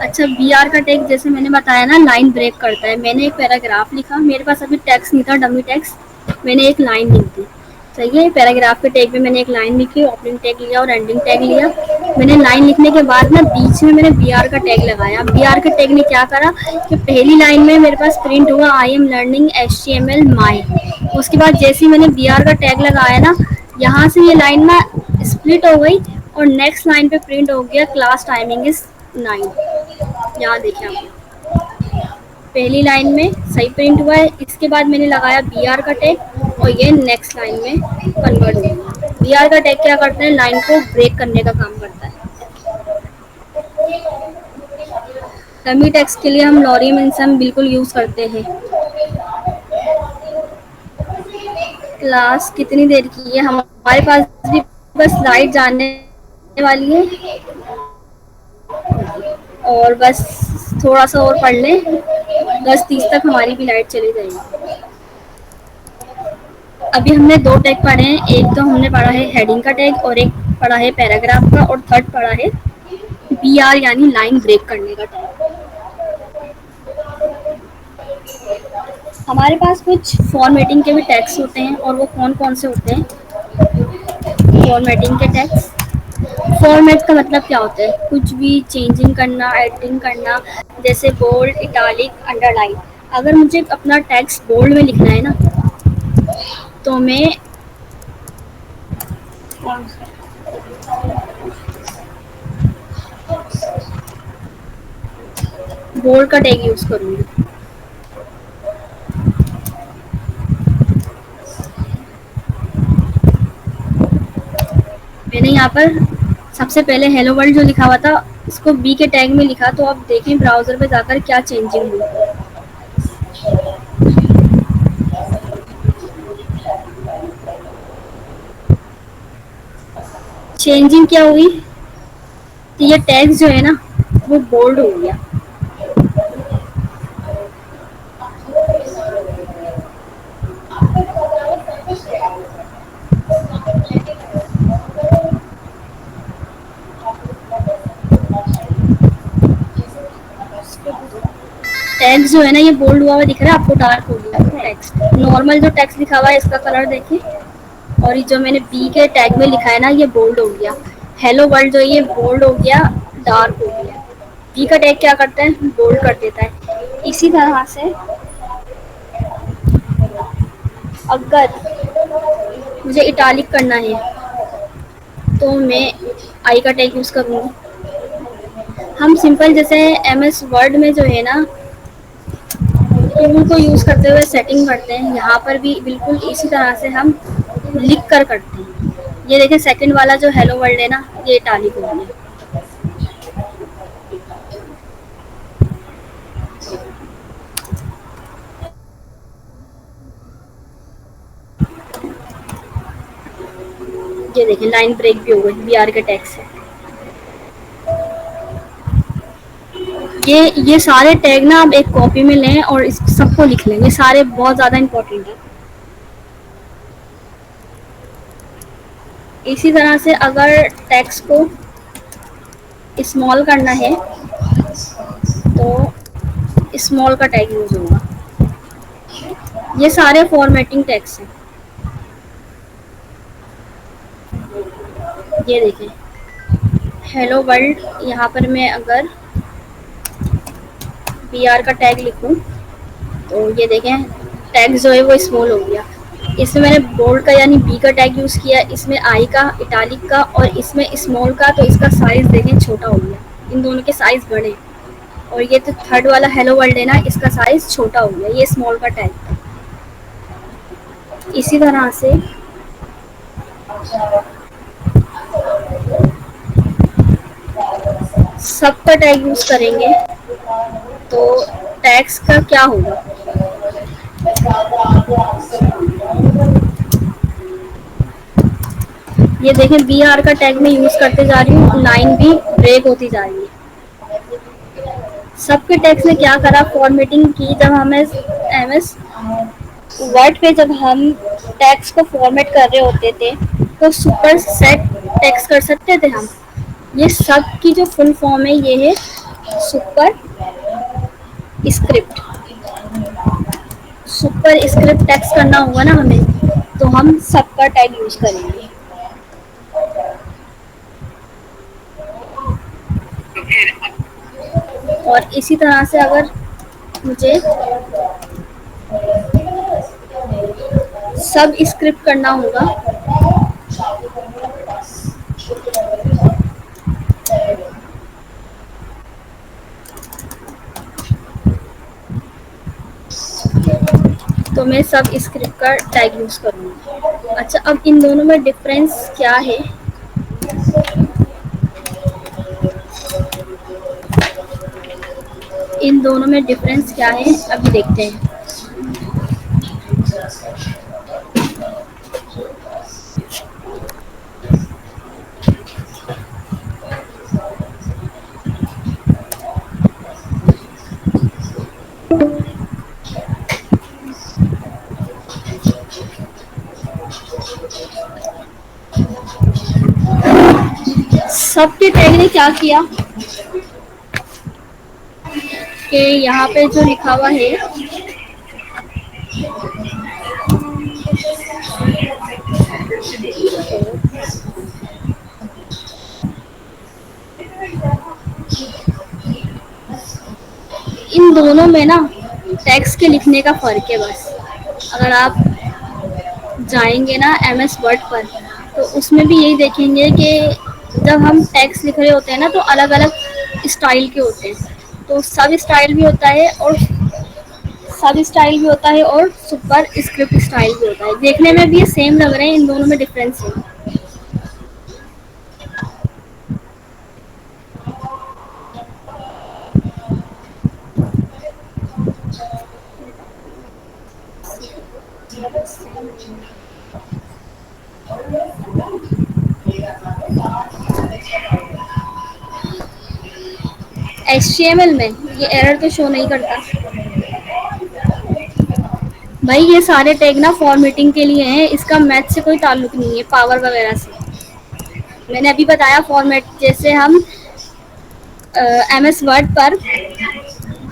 अच्छा, बी आर का टैग जैसे मैंने बताया ना, लाइन ब्रेक करता है। मैंने एक पैराग्राफ लिखा, मेरे पास अभी टेक्स्ट नहीं था, डमी टेक्स्ट। मैंने एक लाइन लिख दी, सही है। पैराग्राफ के टैग में मैंने एक लाइन लिखी, ओपनिंग टैग लिया और एंडिंग टैग लिया। मैंने लाइन लिखने के बाद ना बीच में मैंने बी आर का टैग लगाया। बी आर के टैग ने क्या करा कि पहली लाइन में मेरे पास प्रिंट हुआ I am learning H T M L my. उसके बाद जैसे ही मैंने बी आर का टैग लगाया ना, यहाँ से ये लाइन ना स्प्लिट हो गई और नेक्स्ट लाइन पे प्रिंट हो गया क्लास टाइमिंग इज 9। यहाँ देखिए आप, पहली लाइन में सही प्रिंट हुआ है। इसके बाद मैंने लगाया बी आर का टैग और ये नेक्स्ट लाइन में कन्वर्ट हो गया। बी आर का टैग क्या करता है, लाइन को ब्रेक करने का काम करता है। डमी टेक्स्ट के लिए हम लॉरियम इंसम बिल्कुल यूज करते हैं। क्लास कितनी देर की है? हमारे पास भी बस लाइट जाने वाली है और बस थोड़ा सा और पढ़ लें, 10:30 तक हमारी भी लाइट चली जाएगी। अभी हमने दो टैग पढ़े हैं, एक तो हमने पढ़ा है हेडिंग का टैग और एक पढ़ा है पैराग्राफ का, और थर्ड पढ़ा है बी आर यानी लाइन ब्रेक करने का टैग। हमारे पास कुछ फॉर्मेटिंग के भी टैग्स होते हैं, और वो कौन कौन से होते हैं? फॉर्मेटिंग के टैग्स, फॉर्मेट का मतलब क्या होता है? कुछ भी चेंजिंग करना, एडिटिंग करना, जैसे बोल्ड, इटालिक, अंडरलाइन। अगर मुझे अपना टेक्स्ट बोल्ड में लिखना है ना, तो मैं बोल्ड का टैग यूज करूंगी। मैंने यहाँ पर सबसे पहले हेलो वर्ल्ड जो लिखा हुआ था, इसको बी के टैग में लिखा। तो अब देखें ब्राउजर पे जाकर क्या चेंजिंग हुई। चेंजिंग क्या हुई कि ये टैग जो है ना, वो बोल्ड हो गया। टेक्स्ट जो है ना, ये बोल्ड हुआ हुआ दिख रहा है आपको, डार्क हो गया टेक्स्ट। नॉर्मल जो टेक्स्ट लिखा हुआ है इसका कलर देखिए, और ये जो मैंने बी के टैग में लिखा है ना, ये बोल्ड हो गया। हेलो वर्ल्ड जो है ये बोल्ड हो गया, डार्क हो गया। बी का टैग क्या करता है, बोल्ड कर देता है। इसी तरह से अगर मुझे इटालिक करना है, तो मैं आई का टैग यूज करूंगी। हम सिंपल जैसे एम एस वर्ड में जो है ना, टूल को यूज करते हुए सेटिंग करते हैं, यहाँ पर भी बिल्कुल इसी तरह से हम लिख कर करते हैं। ये देखें, सेकंड वाला जो हेलो वर्ल्ड है ना, ये इटालिक हो गया। ये देखें, लाइन ब्रेक भी हो गई बी आर के टैग से। ये सारे टैग ना आप एक कॉपी में लें और इस सबको लिख लें, ये सारे बहुत ज़्यादा इंपॉर्टेंट है। इसी तरह से अगर टेक्स्ट को स्मॉल करना है, तो स्मॉल का टैग यूज होगा। ये सारे फॉर्मेटिंग टैग्स हैं। ये देखें, हेलो वर्ल्ड, यहाँ पर मैं अगर बी आर का टैग लिखूं, तो ये देखें टैग जो है वो स्मॉल हो गया। इसमें मैंने बोल्ड का यानी बी का टैग यूज़ किया, इसमें आई का, इटालिक का, और इसमें स्मॉल का, तो इसका साइज देखें छोटा हो गया। इन दोनों के साइज बड़े। और ये तो थर्ड वाला हेलो वर्ल्ड है ना, इसका साइज छोटा हो गया, ये स्मॉल का टैग था। इसी तरह से सबका टैग यूज करेंगे, तो टैग्स का क्या होगा? ये देखें, बी आर का टैग मैं यूज करते जा रही हूँ, लाइन भी ब्रेक होती जा रही है। सबके टैग्स ने क्या करा, फॉर्मेटिंग की। जब हमें एम एस वर्ड पे जब हम टैग्स को फॉर्मेट कर रहे होते थे, तो सुपर सेट टैग्स कर सकते थे हम। ये सब की जो फुल फॉर्म है, ये है super script. Super script text करना होगा ना हमें, तो हम सबका टैग यूज करेंगे। और इसी तरह से अगर मुझे सब स्क्रिप्ट करना होगा, तो मैं सब स्क्रिप्ट का टैग यूज करूँगी। अच्छा, अब इन दोनों में डिफरेंस क्या है? इन दोनों में डिफरेंस क्या है अभी देखते हैं। सबके टैग ने क्या किया कि यहाँ पे जो लिखा हुआ है, इन दोनों में ना टेक्स्ट के लिखने का फर्क है बस। अगर आप जाएंगे ना एमएस वर्ड पर, तो उसमें भी यही देखेंगे कि जब हम टेक्स्ट लिख रहे होते हैं ना, तो अलग अलग स्टाइल के होते हैं। तो सब स्टाइल भी होता है और सुपर स्क्रिप्ट स्टाइल भी होता है। देखने में भी ये सेम लग रहे हैं, इन दोनों में डिफरेंस है। HTML में ये एरर तो शो नहीं करता। भाई ये सारे टैग ना फॉर्मेटिंग के लिए हैं, इसका मैथ से कोई ताल्लुक नहीं है, पावर वगैरह से। मैंने अभी बताया फॉर्मेट, जैसे हम एमएस वर्ड पर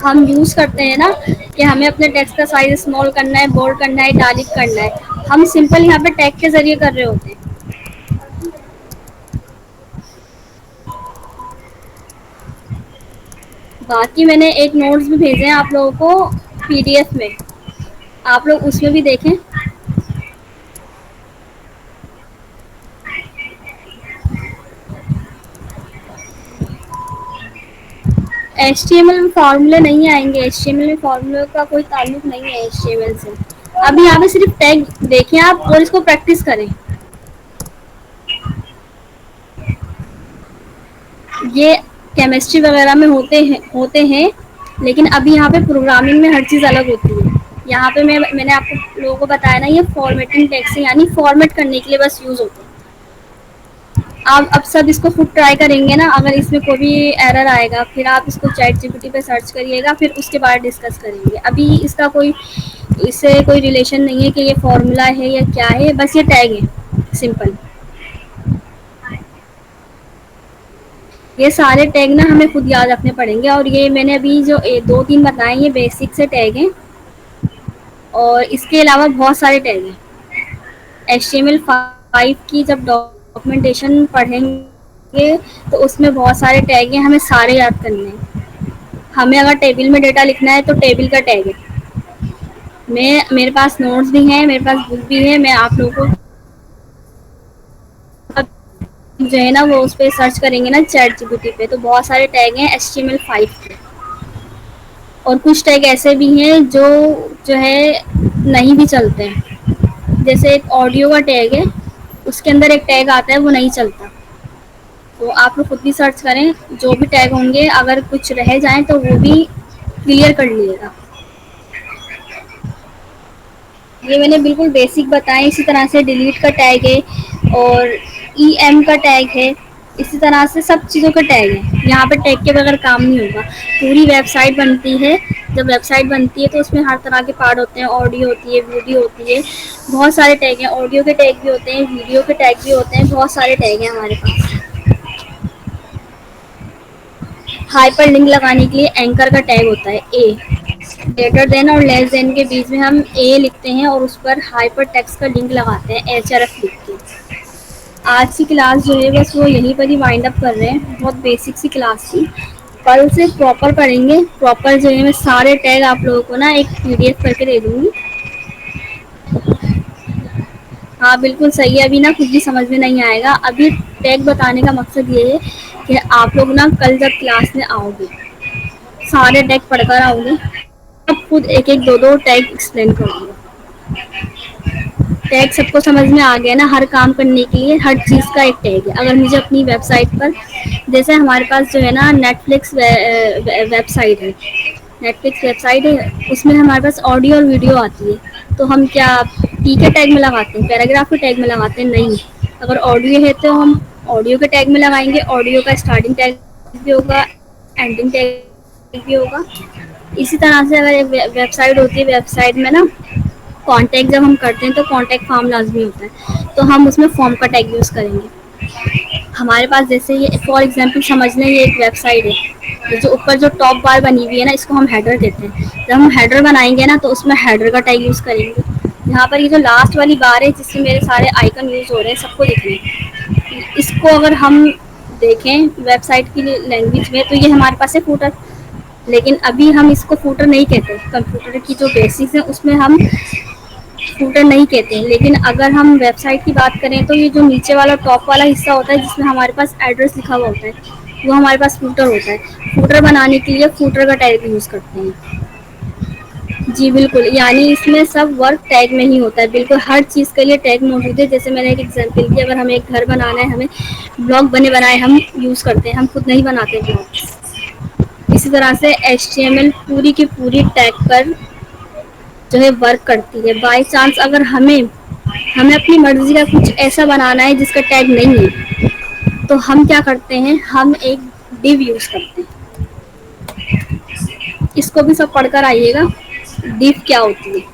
हम यूज करते हैं ना कि हमें अपने टेक्स्ट का साइज स्मॉल करना है, बोल्ड करना है, इटालिक करना है। हम सिंपल यहाँ पे टैग के जरिए कर रहे होते हैं। बाकी मैंने एक नोट्स भी भेजे हैं आप लोगों को पीडीएफ में, आप लोग उसमें भी देखें। HTML में फार्मूले नहीं आएंगे, HTML में फार्मूले का कोई ताल्लुक नहीं है HTML से। अब यहाँ पे सिर्फ टैग देखें आप और इसको प्रैक्टिस करें। ये केमिस्ट्री वगैरह में होते हैं, लेकिन अभी यहाँ पे प्रोग्रामिंग में हर चीज़ अलग होती है। यहाँ पे मैंने आपको लोगों को बताया ना, ये फॉर्मेटिंग टैग से यानी फॉर्मेट करने के लिए बस यूज होते हैं। आप अब सब इसको खुद ट्राई करेंगे ना, अगर इसमें कोई भी एरर आएगा फिर आप इसको चैट जीपीटी पे सर्च करिएगा, फिर उसके बाद डिस्कस करेंगे। अभी इसका कोई इससे कोई रिलेशन नहीं है कि ये फॉर्मूला है या क्या है, बस ये टैग है सिंपल। ये सारे टैग ना हमें खुद याद रखने पड़ेंगे, और ये मैंने अभी जो दो तीन बताए ये बेसिक से टैग हैं, और इसके अलावा बहुत सारे टैग हैं। HTML5 की जब डॉक्यूमेंटेशन पढ़ेंगे तो उसमें बहुत सारे टैग हैं, हमें सारे याद करने हैं। हमें अगर टेबल में डेटा लिखना है तो टेबल का टैग है। मेरे पास नोट्स भी हैं, मेरे पास बुक भी है, मैं आप लोगों को जो है ना वो उस पर सर्च करेंगे ना चैट जीपीटी पे, तो बहुत सारे टैग हैं HTML5 के। और कुछ टैग ऐसे भी हैं जो है नहीं भी चलते हैं। जैसे एक ऑडियो का टैग है, उसके अंदर एक टैग आता है वो नहीं चलता। तो आप लोग खुद भी सर्च करें, जो भी टैग होंगे अगर कुछ रह जाए तो वो भी क्लियर कर लीजिएगा। ये मैंने बिल्कुल बेसिक बताए। इसी तरह से डिलीट का टैग है और EM का टैग है। इसी तरह से सब चीज़ों का टैग है। यहाँ पे टैग के बगैर काम नहीं होगा। पूरी वेबसाइट बनती है, जब वेबसाइट बनती है तो उसमें हर तरह के पार्ट होते हैं, ऑडियो होती है, वीडियो होती है, बहुत सारे टैग हैं। ऑडियो के टैग भी होते हैं, वीडियो के टैग भी होते हैं, बहुत सारे टैग हैं हमारे पास। हाइपर लिंक लगाने के लिए एंकर का टैग होता है ए, ग्रेटर देन और लेस देन के बीच में हम ए लिखते हैं और उस पर हाइपर टेक्स्ट का लिंक लगाते हैं एच आर एफ लिख के। आज की क्लास जो है बस वो यहीं पर ही वाइंड अप कर रहे हैं, बहुत बेसिक सी क्लास थी। कल से प्रॉपर पढ़ेंगे, प्रॉपर जो है मैं सारे टैग आप लोगों को ना एक पीडीएफ करके दे दूंगी। हाँ बिल्कुल सही है, अभी ना कुछ भी समझ में नहीं आएगा। अभी टैग बताने का मकसद ये है कि आप लोग ना कल जब क्लास में आओगे सारे टैग पढ़कर आओगे, अब खुद एक एक दो दो टैग एक्सप्लेन करोगे। टैग सबको समझ में आ गया ना, हर काम करने के लिए हर चीज़ का एक टैग है। अगर मुझे अपनी वेबसाइट पर, जैसे हमारे पास जो है ना नेटफ्लिक्स वेबसाइट है, नेटफ्लिक्स वेबसाइट है, उसमें हमारे पास ऑडियो और वीडियो आती है, तो हम क्या टी के टैग में लगाते हैं, पैराग्राफ के टैग में लगाते हैं? नहीं। अगर ऑडियो है तो हम ऑडियो के टैग में लगाएंगे, ऑडियो का स्टार्टिंग टैग भी होगा, एंडिंग टैग भी होगा। इसी तरह से अगर एक वेबसाइट होती है, वेबसाइट में ना कॉन्टैक्ट जब हम करते हैं तो कॉन्टैक्ट फॉर्म लाजमी होता है, तो हम उसमें फॉर्म का टैग यूज़ करेंगे। हमारे पास जैसे ये फॉर एग्जांपल समझ लें ये एक वेबसाइट है, ये जो ऊपर जो टॉप बार बनी हुई है ना, इसको हम हेडर कहते हैं। जब हम हेडर बनाएंगे ना तो उसमें हेडर का टैग यूज़ करेंगे। यहाँ पर ये जो लास्ट वाली बार है जिससे मेरे सारे आइकन यूज़ हो रहे हैं सबको दिख रहे हैं, इसको अगर हम देखें वेबसाइट की लैंग्वेज में तो ये हमारे पास है फूटर। लेकिन अभी हम इसको फूटर नहीं कहते, कंप्यूटर की जो बेसिक्स है उसमें हम फूटर नहीं कहते हैं। लेकिन अगर हम वेबसाइट की बात करें तो ये जो नीचे वाला टॉप वाला हिस्सा होता है जिसमें हमारे पास एड्रेस लिखा हुआ होता है, वो हमारे पास फूटर होता है। फूटर बनाने के लिए फूटर का टैग यूज़ करते हैं। जी बिल्कुल, यानी इसमें सब वर्क टैग में ही होता है, बिल्कुल हर चीज़ के लिए टैग मौजूद है। जैसे मैंने एक एग्जांपल दिया, अगर हमें एक घर बनाना है, हमें ब्लॉग बने बनाए हम यूज़ करते हैं, हम खुद नहीं बनाते ब्लॉग। इसी तरह से एच पूरी की पूरी टैग पर जो है वर्क करती है। बाय चांस अगर हमें हमें अपनी मर्जी का कुछ ऐसा बनाना है जिसका टैग नहीं है, तो हम क्या करते हैं, हम एक डिव यूज़ करते हैं। इसको भी सब पढ़कर आइएगा, डिव क्या होती है।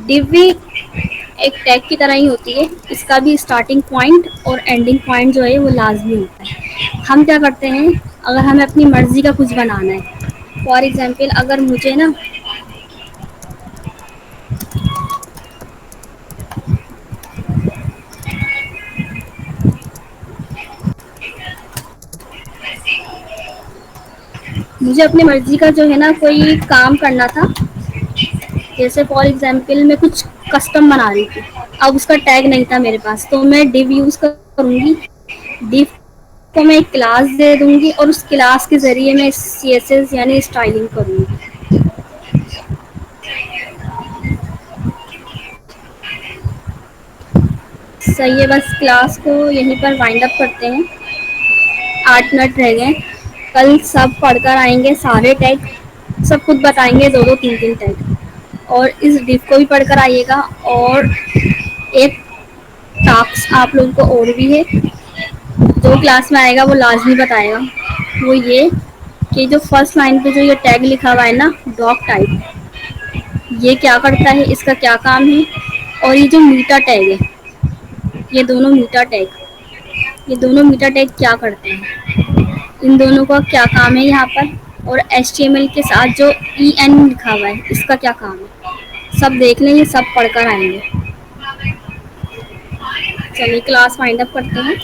डिव भी एक टैग की तरह ही होती है, इसका भी स्टार्टिंग पॉइंट और एंडिंग पॉइंट जो है वो लाजमी होता है। हम क्या करते हैं, अगर हमें अपनी मर्जी का कुछ बनाना है, फॉर एग्जाम्पल अगर मुझे ना मुझे अपनी मर्जी का जो है ना कोई काम करना था, जैसे फॉर एग्जाम्पल मैं कुछ कस्टम बना रही थी, अब उसका टैग नहीं था मेरे पास, तो मैं डिव यूज़ करूँगी। डिव को मैं एक क्लास दे दूंगी और उस क्लास के ज़रिए मैं सीएसएस यानी स्टाइलिंग करूँगी। सही है, बस क्लास को यहीं पर वाइंड अप करते हैं, 8 मिनट रह गए। कल सब पढ़कर आएंगे सारे टैग, सब कुछ बताएंगे, दो दो तीन तीन टैग। और इस डिव को भी पढ़कर आइएगा। और एक टास्क आप लोगों को और भी है, जो क्लास में आएगा वो लाजमी बताएगा, वो ये कि जो फर्स्ट लाइन पे जो ये टैग लिखा हुआ है ना, डॉग टाइप, ये क्या करता है, इसका क्या काम है। और ये जो मीटा टैग है, ये दोनों मीटा टैग, ये दोनों मीटा टैग क्या करते हैं, इन दोनों का क्या काम है यहाँ पर। और HTML के साथ जो EN लिखा हुआ है इसका क्या काम है, सब देख लेंगे, सब पढ़कर आएंगे। चलिए क्लास वाइंड अप करते हैं।